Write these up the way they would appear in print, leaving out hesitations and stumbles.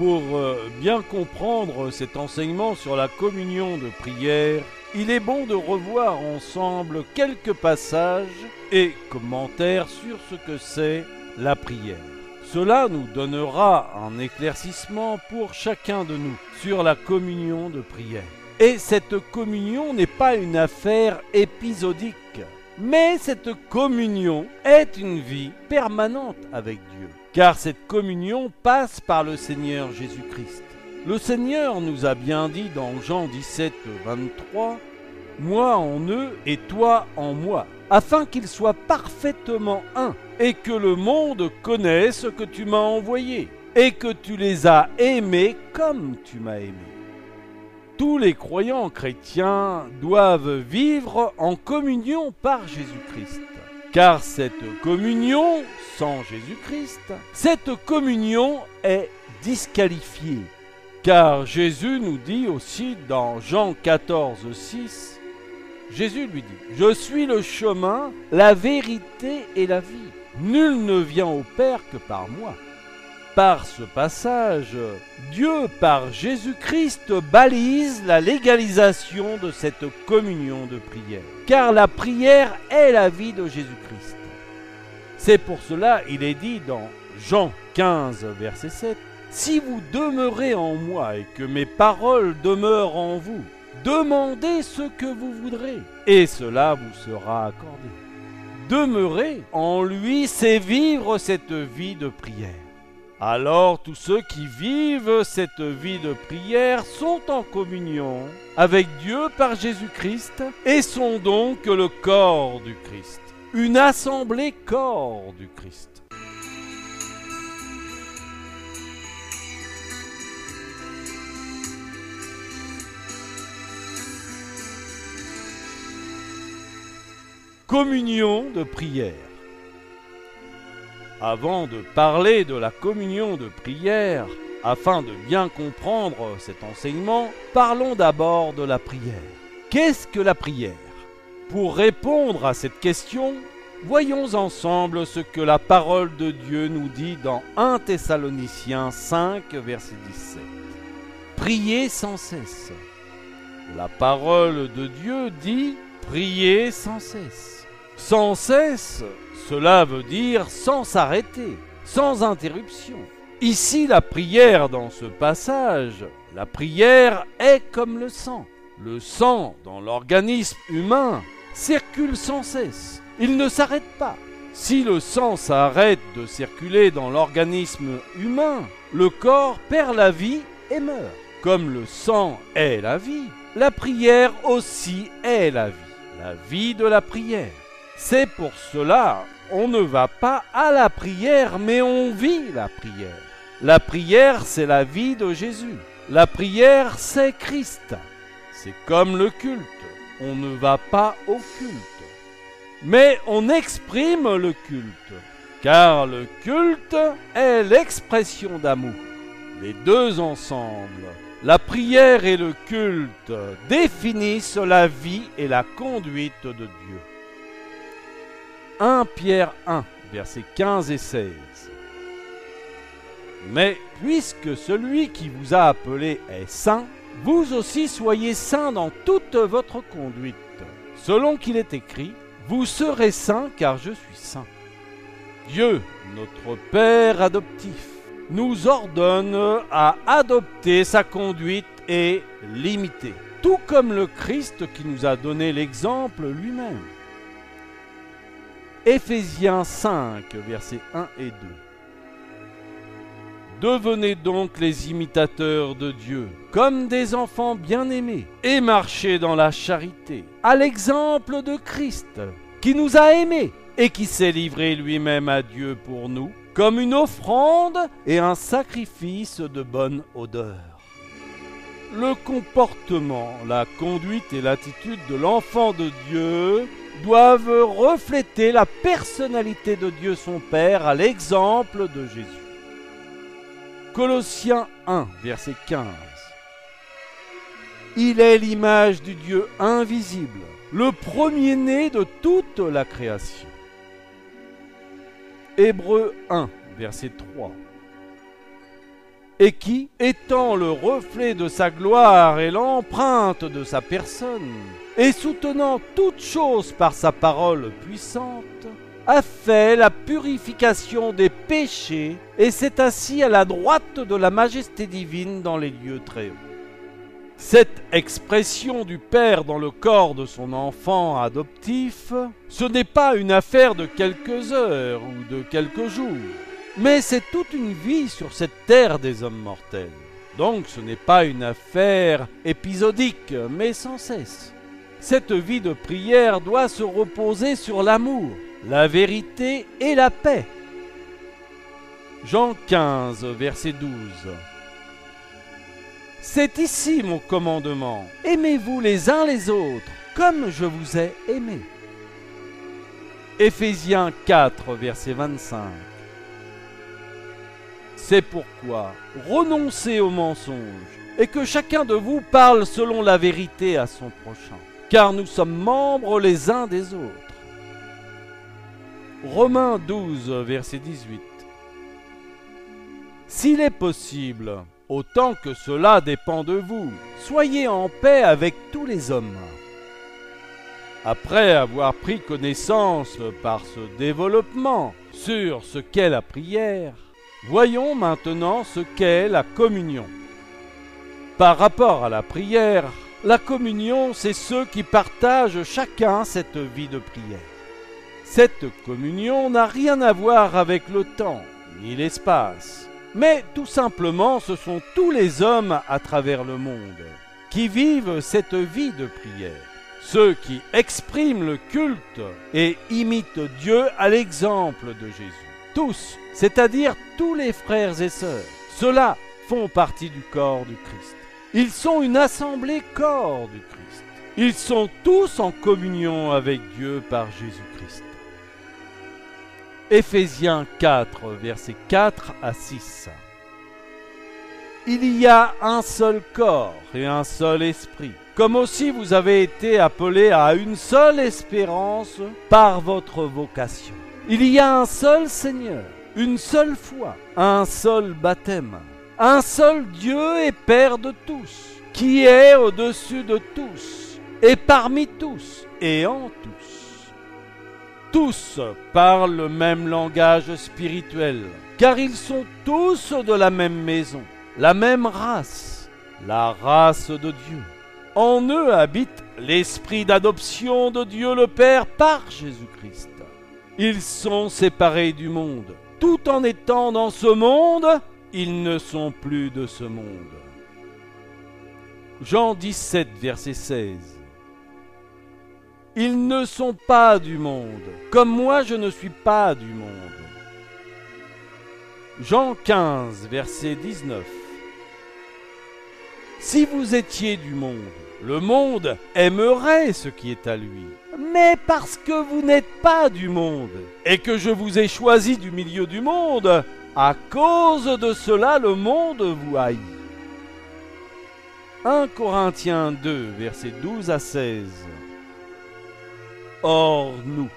Pour bien comprendre cet enseignement sur la communion de prière, il est bon de revoir ensemble quelques passages et commentaires sur ce que c'est la prière. Cela nous donnera un éclaircissement pour chacun de nous sur la communion de prière. Et cette communion n'est pas une affaire épisodique, mais cette communion est une vie permanente avec Dieu. Car cette communion passe par le Seigneur Jésus-Christ. Le Seigneur nous a bien dit dans Jean 17, 23, « Moi en eux et toi en moi, afin qu'ils soient parfaitement un, et que le monde connaisse que tu m'as envoyé, et que tu les as aimés comme tu m'as aimé. » Tous les croyants chrétiens doivent vivre en communion par Jésus-Christ. Car cette communion sans Jésus-Christ, cette communion est disqualifiée. Car Jésus nous dit aussi dans Jean 14, 6, Jésus lui dit « Je suis le chemin, la vérité et la vie. Nul ne vient au Père que par moi. » Par ce passage, Dieu, par Jésus-Christ, balise la légalisation de cette communion de prière. Car la prière est la vie de Jésus-Christ. C'est pour cela, il est dit dans Jean 15, verset 7, « Si vous demeurez en moi et que mes paroles demeurent en vous, demandez ce que vous voudrez, et cela vous sera accordé. » Demeurer en lui, c'est vivre cette vie de prière. Alors tous ceux qui vivent cette vie de prière sont en communion avec Dieu par Jésus-Christ et sont donc le corps du Christ, une assemblée corps du Christ. Communion de prière. Avant de parler de la communion de prière, afin de bien comprendre cet enseignement, parlons d'abord de la prière. Qu'est-ce que la prière? Pour répondre à cette question, voyons ensemble ce que la parole de Dieu nous dit dans 1 Thessaloniciens 5, verset 17. Priez sans cesse. La parole de Dieu dit « priez sans cesse ». Sans cesse, cela veut dire sans s'arrêter, sans interruption. Ici, la prière dans ce passage, la prière est comme le sang. Le sang dans l'organisme humain circule sans cesse. Il ne s'arrête pas. Si le sang s'arrête de circuler dans l'organisme humain, le corps perd la vie et meurt. Comme le sang est la vie, la prière aussi est la vie de la prière. C'est pour cela on ne va pas à la prière, mais on vit la prière. La prière, c'est la vie de Jésus. La prière, c'est Christ. C'est comme le culte. On ne va pas au culte, mais on exprime le culte, car le culte est l'expression d'amour. Les deux ensemble, la prière et le culte, définissent la vie et la conduite de Dieu. 1 Pierre 1, versets 15 et 16. Mais puisque celui qui vous a appelé est saint, vous aussi soyez saints dans toute votre conduite. Selon qu'il est écrit, vous serez saints car je suis saint. Dieu, notre Père adoptif, nous ordonne à adopter sa conduite et l'imiter, tout comme le Christ qui nous a donné l'exemple lui-même. Éphésiens 5, versets 1 et 2. Devenez donc les imitateurs de Dieu, comme des enfants bien-aimés, et marchez dans la charité, à l'exemple de Christ, qui nous a aimés et qui s'est livré lui-même à Dieu pour nous, comme une offrande et un sacrifice de bonne odeur. Le comportement, la conduite et l'attitude de l'enfant de Dieu doivent refléter la personnalité de Dieu son Père à l'exemple de Jésus. Colossiens 1, verset 15. Il est l'image du Dieu invisible, le premier-né de toute la création. Hébreux 1, verset 3. et qui, étant le reflet de sa gloire et l'empreinte de sa personne, et soutenant toutes choses par sa parole puissante, a fait la purification des péchés et s'est assis à la droite de la majesté divine dans les lieux très hauts. Cette expression du Père dans le corps de son enfant adoptif, ce n'est pas une affaire de quelques heures ou de quelques jours, mais c'est toute une vie sur cette terre des hommes mortels. Donc ce n'est pas une affaire épisodique, mais sans cesse. Cette vie de prière doit se reposer sur l'amour, la vérité et la paix. Jean 15, verset 12. C'est ici mon commandement. Aimez-vous les uns les autres, comme je vous ai aimé. Éphésiens 4, verset 25. C'est pourquoi renoncez au mensonge et que chacun de vous parle selon la vérité à son prochain, car nous sommes membres les uns des autres. Romains 12, verset 18. S'il est possible, autant que cela dépend de vous, soyez en paix avec tous les hommes. Après avoir pris connaissance par ce développement sur ce qu'est la prière, voyons maintenant ce qu'est la communion. Par rapport à la prière, la communion, c'est ceux qui partagent chacun cette vie de prière. Cette communion n'a rien à voir avec le temps, ni l'espace, mais tout simplement ce sont tous les hommes à travers le monde qui vivent cette vie de prière. Ceux qui expriment le culte et imitent Dieu à l'exemple de Jésus. Tous, c'est-à-dire tous les frères et sœurs, ceux-là font partie du corps du Christ. Ils sont une assemblée corps du Christ. Ils sont tous en communion avec Dieu par Jésus-Christ. Éphésiens 4, versets 4 à 6. Il y a un seul corps et un seul esprit, comme aussi vous avez été appelés à une seule espérance par votre vocation. Il y a un seul Seigneur, une seule foi, un seul baptême, un seul Dieu et Père de tous, qui est au-dessus de tous, et parmi tous, et en tous. Tous parlent le même langage spirituel, car ils sont tous de la même maison, la même race, la race de Dieu. En eux habite l'esprit d'adoption de Dieu le Père par Jésus-Christ. Ils sont séparés du monde. Tout en étant dans ce monde, ils ne sont plus de ce monde. Jean 17, verset 16. Ils ne sont pas du monde, comme moi je ne suis pas du monde. Jean 15, verset 19. Si vous étiez du monde, le monde aimerait ce qui est à lui. Mais parce que vous n'êtes pas du monde, et que je vous ai choisi du milieu du monde, à cause de cela le monde vous haït. 1 Corinthiens 2, versets 12 à 16. Or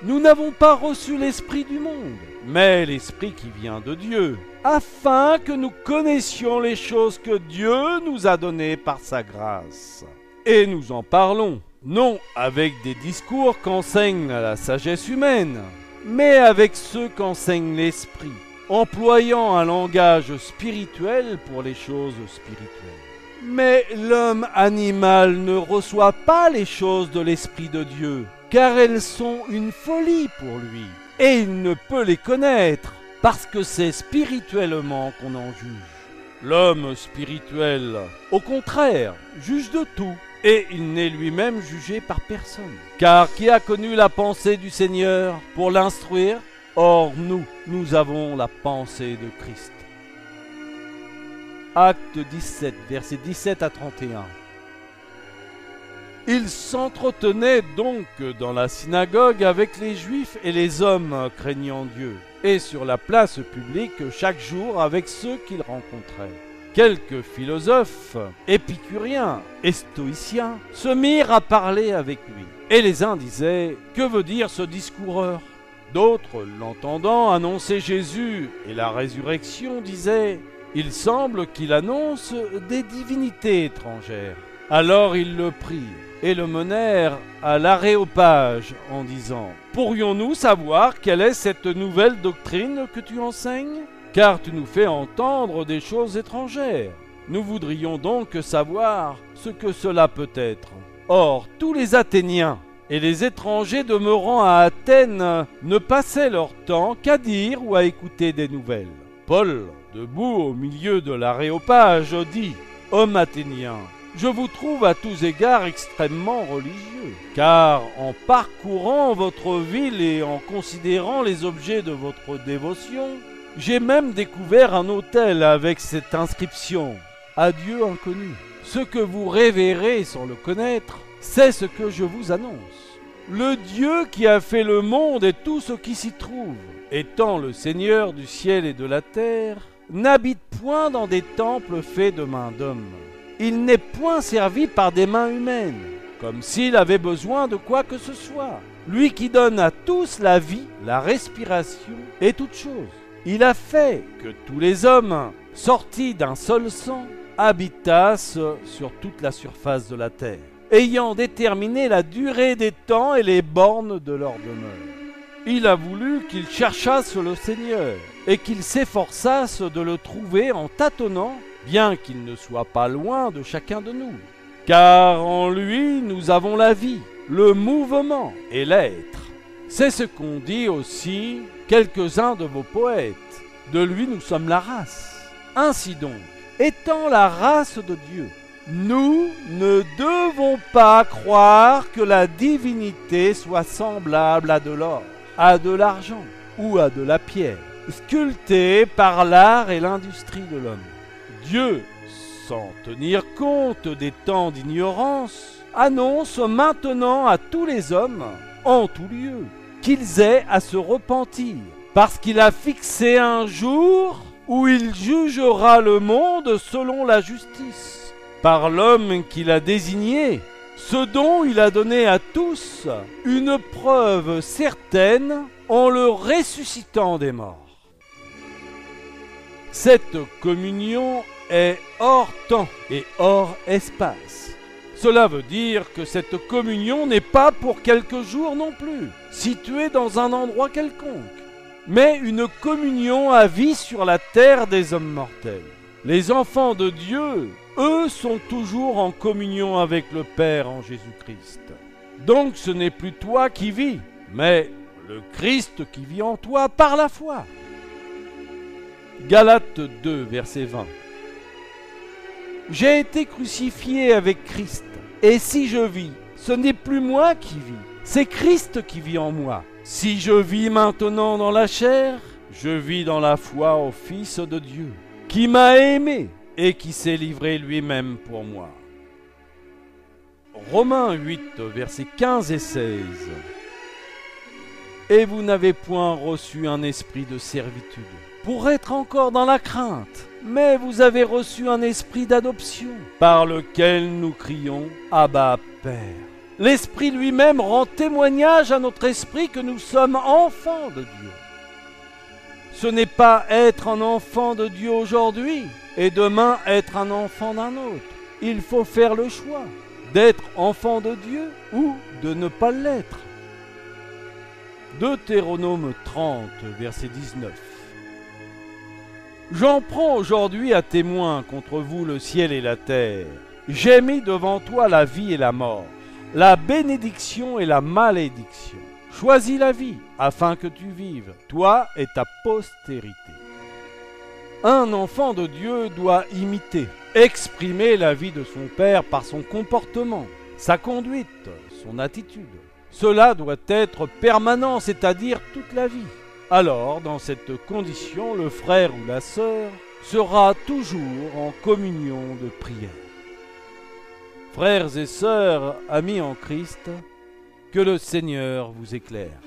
nous n'avons pas reçu l'esprit du monde, mais l'esprit qui vient de Dieu, afin que nous connaissions les choses que Dieu nous a données par sa grâce. Et nous en parlons, non avec des discours qu'enseigne la sagesse humaine, mais avec ceux qu'enseigne l'esprit, employant un langage spirituel pour les choses spirituelles. Mais l'homme animal ne reçoit pas les choses de l'esprit de Dieu, car elles sont une folie pour lui, et il ne peut les connaître, parce que c'est spirituellement qu'on en juge. L'homme spirituel, au contraire, juge de tout, et il n'est lui-même jugé par personne. Car qui a connu la pensée du Seigneur pour l'instruire? Or nous avons la pensée de Christ. Acte 17, versets 17 à 31. Il s'entretenait donc dans la synagogue avec les Juifs et les hommes craignant Dieu, et sur la place publique chaque jour avec ceux qu'il rencontrait. Quelques philosophes, épicuriens et stoïciens se mirent à parler avec lui. Et les uns disaient « Que veut dire ce discoureur ?» D'autres, l'entendant annoncer Jésus et la résurrection, disaient « Il semble qu'il annonce des divinités étrangères. Alors ils le prirent et le menèrent à l'Aréopage en disant « Pourrions-nous savoir quelle est cette nouvelle doctrine que tu enseignes ? Car tu nous fais entendre des choses étrangères. Nous voudrions donc savoir ce que cela peut être. » Or, tous les Athéniens et les étrangers demeurant à Athènes ne passaient leur temps qu'à dire ou à écouter des nouvelles. Paul, debout au milieu de l'Aréopage, dit « Hommes athéniens, je vous trouve à tous égards extrêmement religieux, car en parcourant votre ville et en considérant les objets de votre dévotion, j'ai même découvert un autel avec cette inscription « À Dieu inconnu ». Ce que vous révérez sans le connaître, c'est ce que je vous annonce. Le Dieu qui a fait le monde et tout ce qui s'y trouve, étant le Seigneur du ciel et de la terre, n'habite point dans des temples faits de mains d'hommes. Il n'est point servi par des mains humaines, comme s'il avait besoin de quoi que ce soit. Lui qui donne à tous la vie, la respiration et toutes choses. Il a fait que tous les hommes, sortis d'un seul sang, habitassent sur toute la surface de la terre, ayant déterminé la durée des temps et les bornes de leur demeure. Il a voulu qu'ils cherchassent le Seigneur et qu'ils s'efforçassent de le trouver en tâtonnant, bien qu'il ne soit pas loin de chacun de nous. Car en lui nous avons la vie, le mouvement et l'être. C'est ce qu'ont dit aussi quelques-uns de vos poètes. De lui nous sommes la race. Ainsi donc, étant la race de Dieu, nous ne devons pas croire que la divinité soit semblable à de l'or, à de l'argent ou à de la pierre, sculptée par l'art et l'industrie de l'homme. Dieu, sans tenir compte des temps d'ignorance, annonce maintenant à tous les hommes, en tout lieu, qu'ils aient à se repentir, parce qu'il a fixé un jour où il jugera le monde selon la justice, par l'homme qu'il a désigné, ce dont il a donné à tous une preuve certaine en le ressuscitant des morts. Cette communion est hors temps et hors espace. Cela veut dire que cette communion n'est pas pour quelques jours non plus, située dans un endroit quelconque, mais une communion à vie sur la terre des hommes mortels. Les enfants de Dieu, eux, sont toujours en communion avec le Père en Jésus-Christ. Donc ce n'est plus toi qui vis, mais le Christ qui vit en toi par la foi. Galates 2, verset 20. J'ai été crucifié avec Christ, et si je vis, ce n'est plus moi qui vis, c'est Christ qui vit en moi. Si je vis maintenant dans la chair, je vis dans la foi au Fils de Dieu, qui m'a aimé et qui s'est livré lui-même pour moi. Romains 8, versets 15 et 16. Et vous n'avez point reçu un esprit de servitude, pour être encore dans la crainte, mais vous avez reçu un esprit d'adoption, par lequel nous crions « Abba, Père ». L'Esprit lui-même rend témoignage à notre esprit que nous sommes enfants de Dieu. Ce n'est pas être un enfant de Dieu aujourd'hui et demain être un enfant d'un autre. Il faut faire le choix d'être enfant de Dieu ou de ne pas l'être. Deutéronome 30, verset 19. J'en prends aujourd'hui à témoin contre vous le ciel et la terre. J'ai mis devant toi la vie et la mort, la bénédiction et la malédiction. Choisis la vie, afin que tu vives, toi et ta postérité. Un enfant de Dieu doit imiter, exprimer la vie de son Père par son comportement, sa conduite, son attitude. Cela doit être permanent, c'est-à-dire toute la vie. Alors, dans cette condition, le frère ou la sœur sera toujours en communion de prière. Frères et sœurs, amis en Christ, que le Seigneur vous éclaire.